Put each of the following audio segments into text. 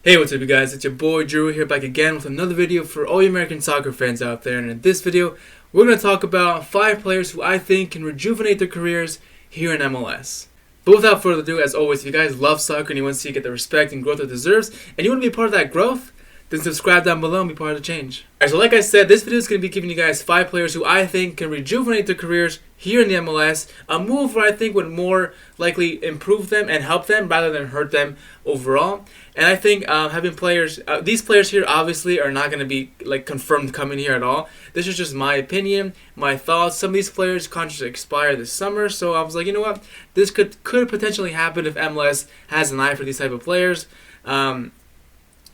Hey, what's up you guys? It's your boy Drew here back again with another video for all you American soccer fans out there. And in this video, we're going to talk about 5 players who I think can rejuvenate their careers here in MLS. But without further ado, as always, if you guys love soccer and you want to see it get the respect and growth it deserves, and you want to be part of that growth, then subscribe down below and be part of the change. Alright, so like I said, this video is going to be giving you guys 5 players who I think can rejuvenate their careers here in the MLS. A move where I think would more likely improve them and help them rather than hurt them overall. And I think having players, these players here obviously are not going to be like confirmed coming here at all. This is just my opinion, my thoughts. Some of these players' contracts expire this summer, so I was like, you know what, this could potentially happen if MLS has an eye for these type of players.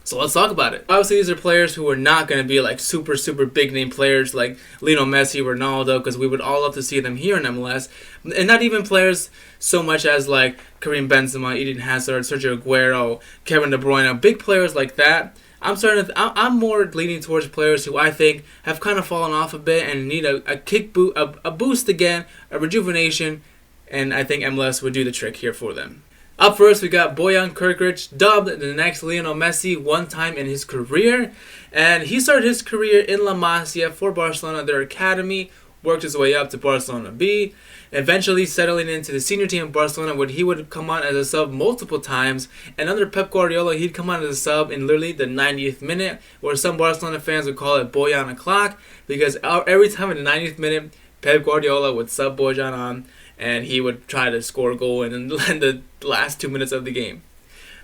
So let's talk about it. Obviously, these are players who are not going to be like super big name players like Lionel Messi, Ronaldo, because we would all love to see them here in MLS. And not even players so much as like Karim Benzema, Eden Hazard, Sergio Aguero, Kevin De Bruyne, big players like that. I'm more leaning towards players who I think have kind of fallen off a bit and need a boost again, a rejuvenation, and I think MLS would do the trick here for them. Up first, we got Boyan Kroos, dubbed the next Lionel Messi one time in his career. And he started his career in La Masia for Barcelona, their academy, worked his way up to Barcelona B, eventually settling into the senior team of Barcelona where he would come on as a sub multiple times. And under Pep Guardiola, he'd come on as a sub in literally the 90th minute, where some Barcelona fans would call it Boyan o'clock, because every time in the 90th minute, Pep Guardiola would sub Boyan on, and he would try to score a goal in the last 2 minutes of the game.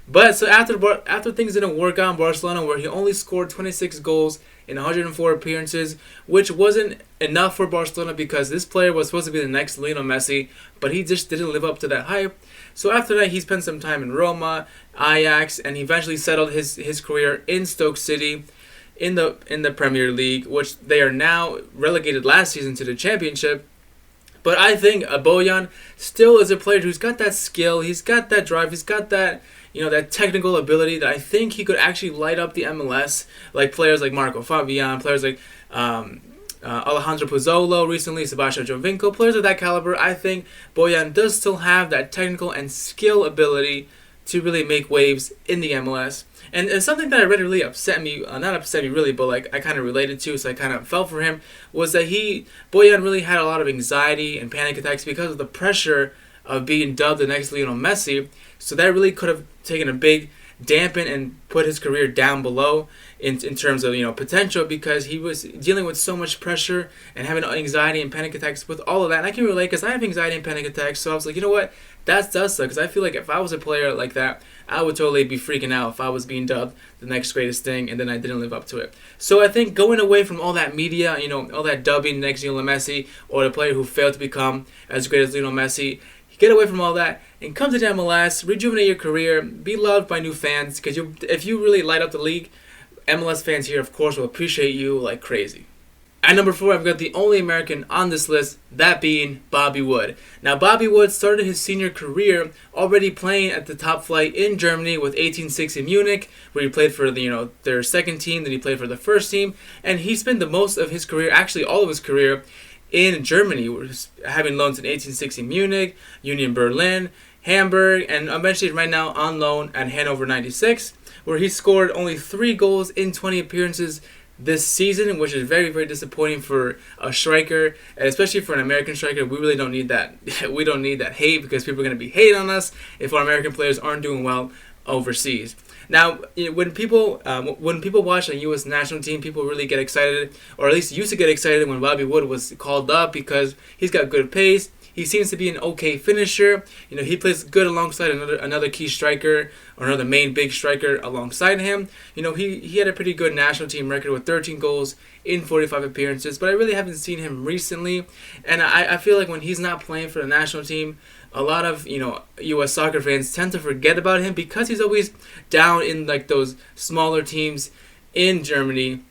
But so after things didn't work out in Barcelona, where he only scored 26 goals in 104 appearances, which wasn't enough for Barcelona because this player was supposed to be the next Lionel Messi, but he just didn't live up to that hype. So after that, he spent some time in Roma, Ajax, and he eventually settled his career in Stoke City in the Premier League, which they are now relegated last season to the Championship. But I think Boyan still is a player who's got that skill, he's got that drive, he's got that, that technical ability that I think he could actually light up the MLS, like players like Marco Fabian, players like Alejandro Pozzolo recently, Sebastian Jovinko, players of that caliber. I think Boyan does still have that technical and skill ability to really make waves in the MLS. And something that really upset me, not upset me really, but like I kind of related to, so I kind of felt for him, was that Boyan really had a lot of anxiety and panic attacks because of the pressure of being dubbed the next Lionel Messi. So that really could have taken a big dampen and put his career down below in terms of potential, because he was dealing with so much pressure and having anxiety and panic attacks with all of that. And I can relate because I have anxiety and panic attacks, so I was like, you know what, that does suck, because I feel like if I was a player like that, I would totally be freaking out if I was being dubbed the next greatest thing and then I didn't live up to it. So I think going away from all that media, all that dubbing next Lionel Messi, or the player who failed to become as great as Lionel Messi, get away from all that and come to the MLS, rejuvenate your career, be loved by new fans, because if you really light up the league, MLS fans here, of course, will appreciate you like crazy. At number 4, I've got the only American on this list, that being Bobby Wood. Now, Bobby Wood started his senior career already playing at the top flight in Germany with 1860 Munich, where he played for their second team, then he played for the first team, and he spent the most of his career, actually all of his career, in Germany, having loans in 1860 Munich, Union Berlin, Hamburg, and eventually right now on loan at Hannover 96, where he scored only 3 goals in 20 appearances this season, which is very disappointing for a striker, and especially for an American striker. We really don't need that. We don't need that hate, because people are going to be hating on us if our American players aren't doing well overseas. Now, when people watch a U.S. national team, people really get excited, or at least used to get excited when Bobby Wood was called up, because he's got good pace. He seems to be an okay finisher. He plays good alongside another key striker, or another main big striker alongside him. He had a pretty good national team record with 13 goals in 45 appearances, but I really haven't seen him recently. And I feel like when he's not playing for the national team, a lot of U.S. soccer fans tend to forget about him, because he's always down in like those smaller teams in Germany.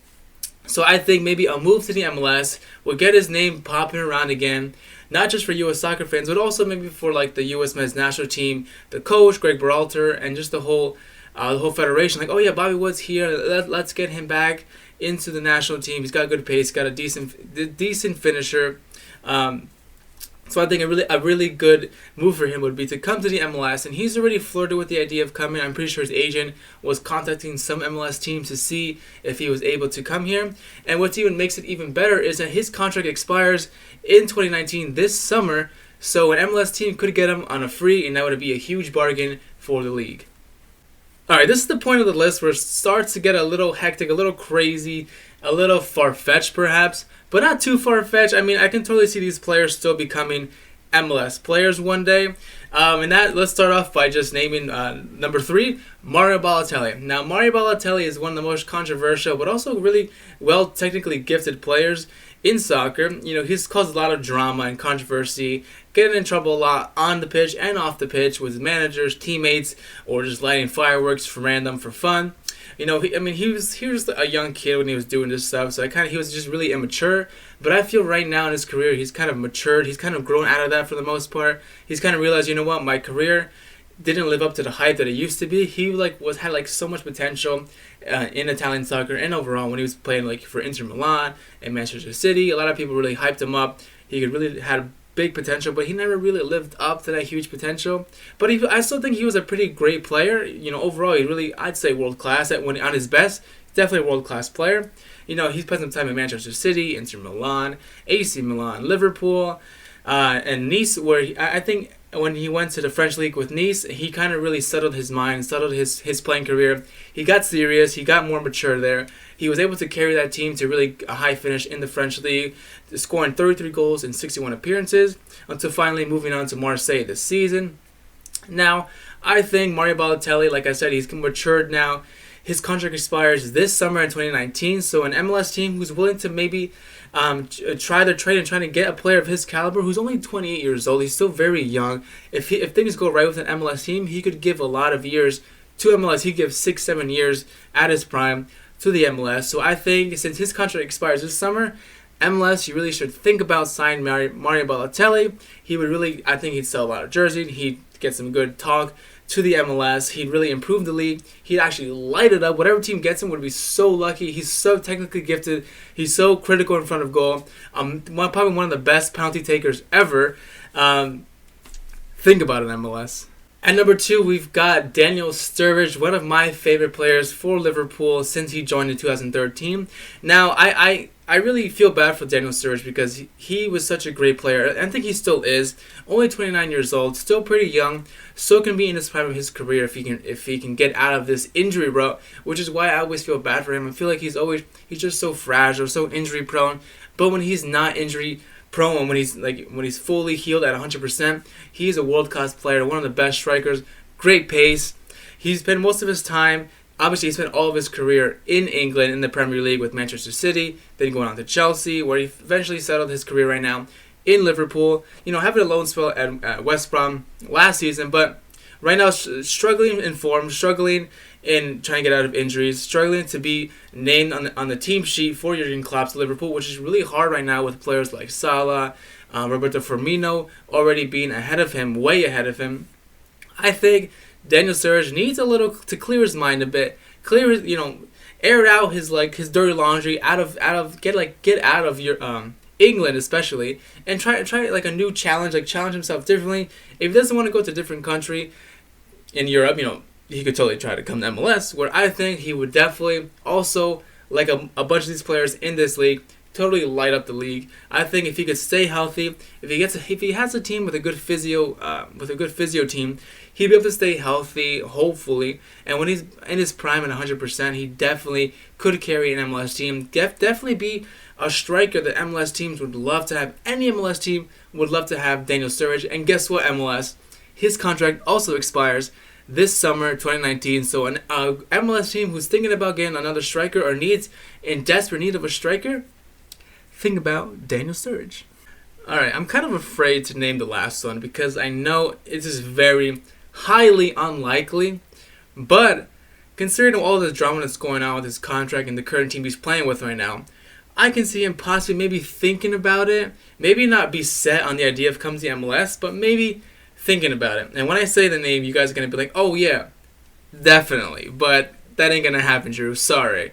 So I think maybe a move to the MLS will get his name popping around again, not just for U.S. soccer fans, but also maybe for like the U.S. men's national team, the coach Greg Berhalter, and just the whole federation. Like, oh yeah, Bobby Wood's here. Let's get him back into the national team. He's got good pace, got a decent finisher. So I think a really good move for him would be to come to the MLS, and he's already flirted with the idea of coming. I'm pretty sure his agent was contacting some MLS teams to see if he was able to come here. And what even makes it even better is that his contract expires in 2019 this summer, so an MLS team could get him on a free, and that would be a huge bargain for the league. Alright, this is the point of the list where it starts to get a little hectic, a little crazy, a little far-fetched perhaps, but not too far-fetched. I mean, I can totally see these players still becoming MLS players one day. Let's start off by just naming number 3, Mario Balotelli. Now, Mario Balotelli is one of the most controversial, but also really well technically gifted players in soccer. You know, he's caused a lot of drama and controversy, getting in trouble a lot on the pitch and off the pitch with managers, teammates, or just lighting fireworks for fun. You know, he was a young kid when he was doing this stuff, so he was just really immature. But I feel right now in his career, he's kind of matured. He's kind of grown out of that for the most part. He's kind of realized, you know what, my career didn't live up to the hype that it used to be. He had so much potential in Italian soccer and overall when he was playing for Inter Milan and Manchester City. A lot of people really hyped him up. He had big potential, but he never really lived up to that huge potential. But I still think he was a pretty great player. You know, overall, I'd say world class. When on his best, definitely a world class player. You know, he spent some time in Manchester City, Inter Milan, AC Milan, Liverpool, and Nice, where I think when he went to the French league with Nice, he kind of really settled his mind, settled his playing career. He got serious, he got more mature there. He was able to carry that team to really a high finish in the French league, scoring 33 goals in 61 appearances, until finally moving on to Marseille this season. Now, I think Mario Balotelli, like I said, he's matured now. His contract expires this summer in 2019, so an MLS team who's willing to maybe try their trade and trying to get a player of his caliber who's only 28 years old. He's still very young. If things go right with an MLS team, he could give a lot of years to MLS. He'd give 6-7 years at his prime to the MLS. So I think since his contract expires this summer, MLS, you really should think about signing Mario Balotelli. I think he'd sell a lot of jerseys. He'd get some good talk to the MLS. He'd really improve the league. He'd actually light it up. Whatever team gets him would be so lucky. He's so technically gifted. He's so critical in front of goal. Probably one of the best penalty takers ever. Think about it, MLS. At number 2, we've got Daniel Sturridge, one of my favorite players for Liverpool since he joined in 2013. Now, I really feel bad for Daniel Sturridge because he was such a great player. I think he still is. Only 29 years old, still pretty young. Still can be in his prime of his career if he can get out of this injury rut, which is why I always feel bad for him. I feel like he's just so fragile, so injury prone. But when he's not injury prone, when he's fully healed at 100%, he's a world class player, one of the best strikers. Great pace. He's spent most of his time. Obviously, he spent all of his career in England in the Premier League with Manchester City, then going on to Chelsea, where he eventually settled his career right now in Liverpool. You know, having a loan spell at West Brom last season, but right now struggling in form, struggling in trying to get out of injuries, struggling to be named on the team sheet for Jurgen Klopp's Liverpool, which is really hard right now with players like Salah, Roberto Firmino already being ahead of him, way ahead of him. I think Daniel Sturridge needs a little to clear his mind a bit, air out his dirty laundry, get out of your England especially, and try a new challenge, challenge himself differently. If he doesn't want to go to a different country in Europe, he could totally try to come to MLS, where I think he would definitely also, like a bunch of these players in this league, totally light up the league. I think if he could stay healthy, if he has a team with a good physio team, he'd be able to stay healthy, hopefully. And when he's in his prime and 100%, he definitely could carry an MLS team. Definitely be a striker that MLS teams would love to have. Any MLS team would love to have Daniel Sturridge. And guess what, MLS? His contract also expires this summer, 2019. So an MLS team who's thinking about getting another striker or in desperate need of a striker, think about Daniel Sturridge. Alright, I'm kind of afraid to name the last one because I know it is very highly unlikely, but considering all the drama that's going on with his contract and the current team he's playing with right now, I can see him possibly maybe thinking about it, maybe not be set on the idea of coming to MLS, but maybe thinking about it. And when I say the name, you guys are going to be like, oh yeah, definitely, but that ain't going to happen, Drew, sorry.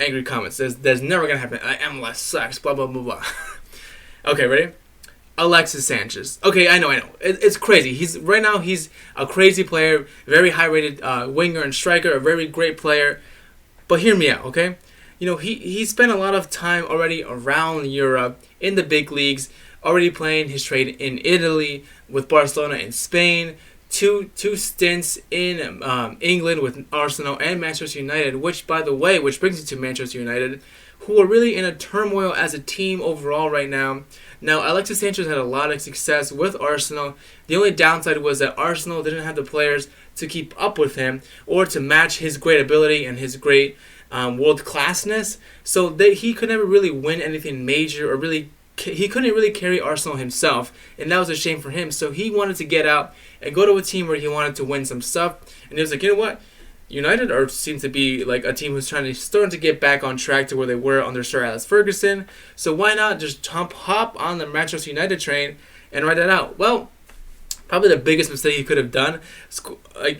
Angry comments. There's never gonna happen. MLS sucks. Blah blah blah blah. Okay, ready? Alexis Sanchez. Okay, I know. It's crazy. He's a crazy player, very high-rated winger and striker, a very great player. But hear me out, okay? He spent a lot of time already around Europe in the big leagues, already playing his trade in Italy with Barcelona and Spain. Two stints in England with Arsenal and Manchester United, which brings me to Manchester United, who are really in a turmoil as a team overall right now. Now, Alexis Sanchez had a lot of success with Arsenal. The only downside was that Arsenal didn't have the players to keep up with him or to match his great ability and his great world-classness. So he could never really win anything major, or he couldn't really carry Arsenal himself, and that was a shame for him. So he wanted to get out and go to a team where he wanted to win some stuff. And he was like, you know what? United seem to be like a team who's starting to get back on track to where they were under Sir Alex Ferguson. So why not just hop on the Manchester United train and ride that out? Well, probably the biggest mistake he could have done,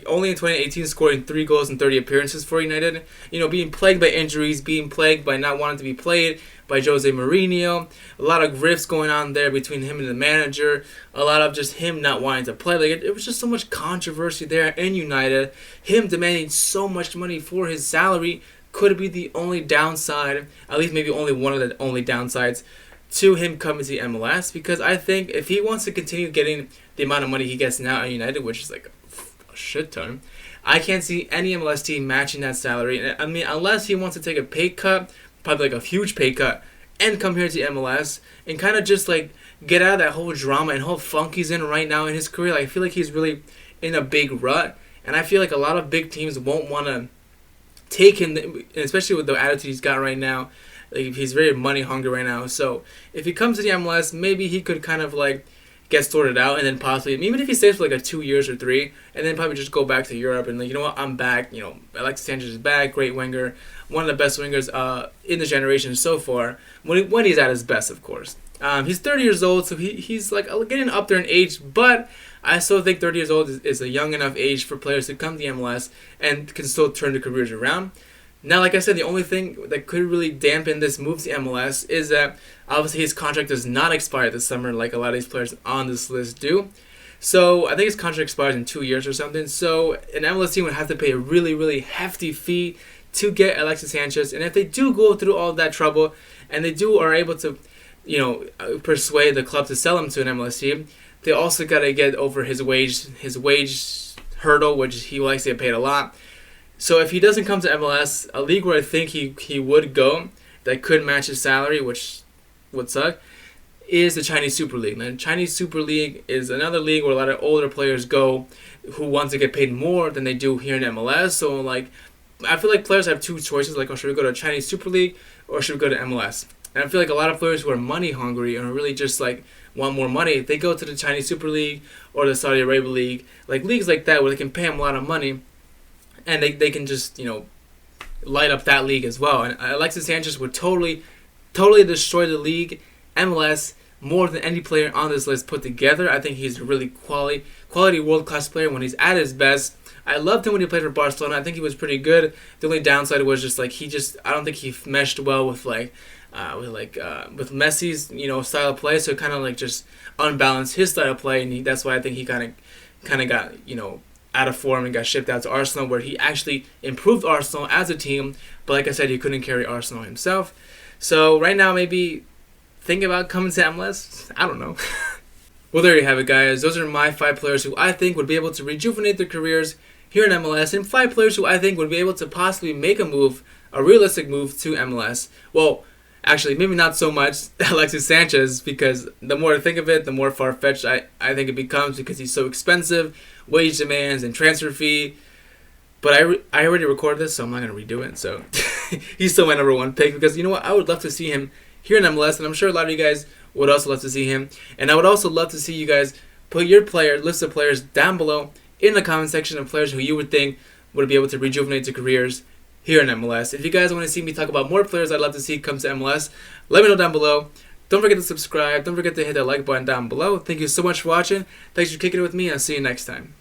only in 2018 scoring 3 goals in 30 appearances for United. Being plagued by injuries, being plagued by not wanting to be played by Jose Mourinho. A lot of rifts going on there between him and the manager. A lot of just him not wanting to play. It was just so much controversy there in United. Him demanding so much money for his salary could be the only downside, at least maybe only one of the only downsides, to him coming to the MLS, because I think if he wants to continue getting the amount of money he gets now at United, which is like a shit ton, I can't see any MLS team matching that salary. I mean, unless he wants to take a pay cut, probably like a huge pay cut, and come here to MLS and kind of just like get out of that whole drama and whole funk he's in right now in his career. I feel like he's really in a big rut, and I feel like a lot of big teams won't want to take him, especially with the attitude he's got right now. He's very money hungry right now. So if he comes to the MLS, maybe he could kind of like get sorted out, and then possibly, even if he stays for like 2 years or 3, and then probably just go back to Europe and you know what, I'm back. Alexis Sanchez is back, great winger, one of the best wingers in the generation so far, when he's at his best, of course. He's 30 years old, so he's like getting up there in age, but I still think 30 years old is a young enough age for players to come to the MLS and can still turn their careers around. Now, like I said, the only thing that could really dampen this move to MLS is that obviously his contract does not expire this summer like a lot of these players on this list do. So I think his contract expires in 2 years or something. So an MLS team would have to pay a really, really hefty fee to get Alexis Sanchez. And if they do go through all that trouble and they are able to, persuade the club to sell him to an MLS team, they also got to get over his wage hurdle, which he likes to get paid a lot. So if he doesn't come to MLS, a league where I think he would go that could match his salary, which would suck, is the Chinese Super League. Now, the Chinese Super League is another league where a lot of older players go who want to get paid more than they do here in MLS. So, I feel like players have two choices. Should we go to Chinese Super League or should we go to MLS? And I feel like a lot of players who are money hungry and really just, want more money, they go to the Chinese Super League or the Saudi Arabia League. Leagues like that where they can pay them a lot of money. And they can just, light up that league as well. And Alexis Sanchez would totally destroy the league, MLS, more than any player on this list put together. I think he's a really quality world-class player when he's at his best. I loved him when he played for Barcelona. I think he was pretty good. The only downside was just, I don't think he meshed well with, with Messi's, style of play. So it kind of, just unbalanced his style of play. And that's why I think he kind of got, out of form and got shipped out to Arsenal, where he actually improved Arsenal as a team, but like I said, he couldn't carry Arsenal himself. So right now, maybe think about coming to MLS. I don't know. Well, there you have it, guys. Those are my 5 players who I think would be able to rejuvenate their careers here in MLS, and 5 players who I think would be able to possibly make a realistic move to MLS. Well, actually, maybe not so much Alexis Sanchez, because the more I think of it, the more far-fetched I think it becomes, because he's so expensive, wage demands and transfer fee. But I already recorded this, so I'm not going to redo it. So he's still my number 1 pick, because you know what? I would love to see him here in MLS, and I'm sure a lot of you guys would also love to see him. And I would also love to see you guys put your list of players down below in the comment section of players who you would think would be able to rejuvenate their careers here in MLS. If you guys want to see me talk about more players I'd love to see come to MLS, let me know down below. Don't forget to subscribe. Don't forget to hit that like button down below. Thank you so much for watching. Thanks for kicking it with me, and I'll see you next time.